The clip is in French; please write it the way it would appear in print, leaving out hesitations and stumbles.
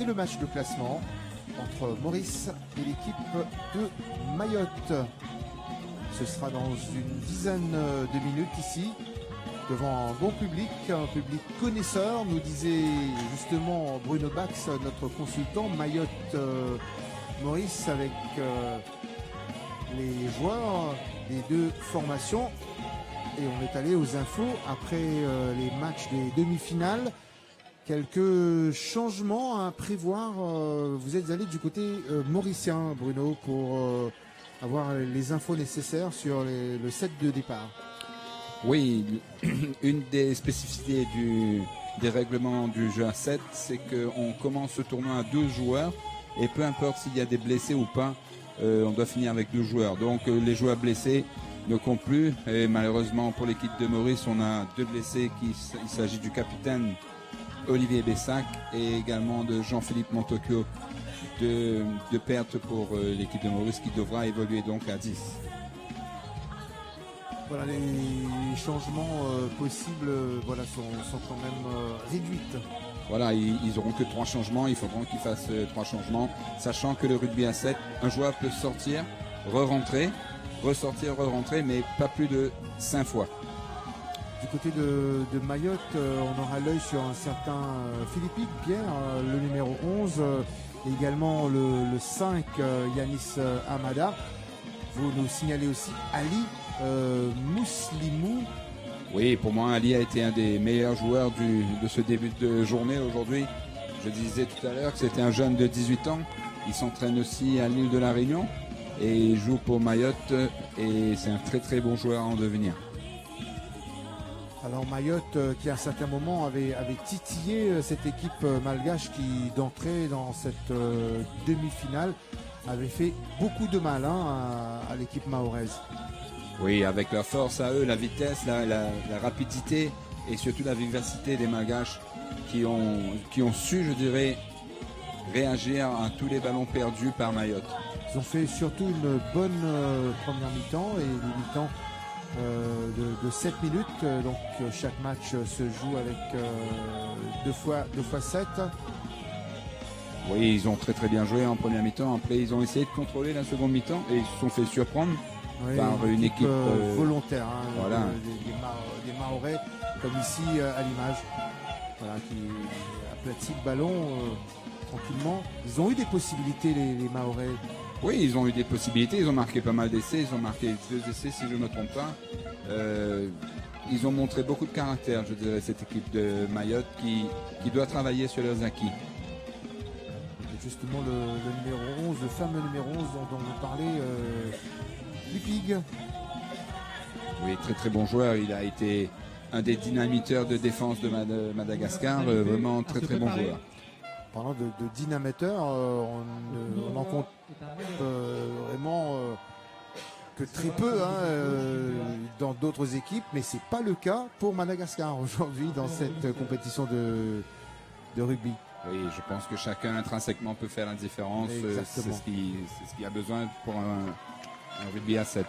Et le match de classement entre Maurice et l'équipe de Mayotte. Ce sera dans une dizaine de minutes ici, devant un bon public, un public connaisseur, nous disait justement Bruno Bax, notre consultant. Mayotte, Maurice, avec les joueurs des deux formations. Et on est allé aux infos après les matchs des demi-finales. Quelques changements à prévoir. Vous êtes allé du côté mauricien, Bruno, pour avoir les infos nécessaires sur le set de départ. Oui, une des spécificités des règlements du jeu à 7, c'est qu'on commence ce tournoi à 12 joueurs et peu importe s'il y a des blessés ou pas, on doit finir avec 12 joueurs. Donc les joueurs blessés ne comptent plus et malheureusement pour l'équipe de Maurice, on a 2 blessés. Il s'agit du capitaine Olivier Bessac et également de Jean-Philippe Montocchio, de perte pour l'équipe de Maurice qui devra évoluer donc à 10. Voilà, les changements possibles sont quand même réduits. Voilà, ils n'auront que 3 changements, il faudra qu'ils fassent 3 changements, sachant que le rugby à 7, un joueur peut sortir, re-rentrer, ressortir, re-rentrer, mais pas plus de 5 fois. Du côté de Mayotte, on aura l'œil sur un certain Philippe Pierre, le numéro 11, et également le 5, Yanis Hamada. Vous nous signalez aussi Ali Mouslimou. Oui, pour moi, Ali a été un des meilleurs joueurs de ce début de journée aujourd'hui. Je disais tout à l'heure que c'était un jeune de 18 ans. Il s'entraîne aussi à l'île de la Réunion et il joue pour Mayotte et c'est un très très bon joueur à en devenir. Alors Mayotte qui à un certain moment avait titillé cette équipe malgache qui d'entrée dans cette demi-finale avait fait beaucoup de mal à l'équipe mahoraise. Oui, avec leur force à eux, la vitesse, la rapidité et surtout la vivacité des Malgaches qui ont su, je dirais, réagir à tous les ballons perdus par Mayotte. Ils ont fait surtout une bonne première mi-temps et une mi-temps de 7 minutes. Donc chaque match se joue avec 2 fois 7. Oui, ils ont très très bien joué en première mi-temps. Après, ils ont essayé de contrôler la seconde mi-temps et ils se sont fait surprendre. Oui, par une équipe volontaire, voilà. des Mahorais, comme ici à l'image, voilà, qui aplatit le ballon tranquillement. Ils ont eu des possibilités, les Mahorais. Oui, ils ont eu des possibilités, ils ont marqué pas mal d'essais, ils ont marqué 2 essais si je ne me trompe pas. Ils ont montré beaucoup de caractère, je dirais, cette équipe de Mayotte qui doit travailler sur leurs acquis. Justement, le numéro 11, le fameux numéro 11 dont vous parlez, Lupig. Oui, très très bon joueur. Il a été un des dynamiteurs de défense de Madagascar. Vraiment très très bon joueur. Parlant de dynamiteurs, on en compte vraiment que très peu dans d'autres équipes, mais c'est pas le cas pour Madagascar aujourd'hui dans cette compétition de rugby. Oui, je pense que chacun intrinsèquement peut faire la différence. C'est ce qui a besoin pour un rugby à 7.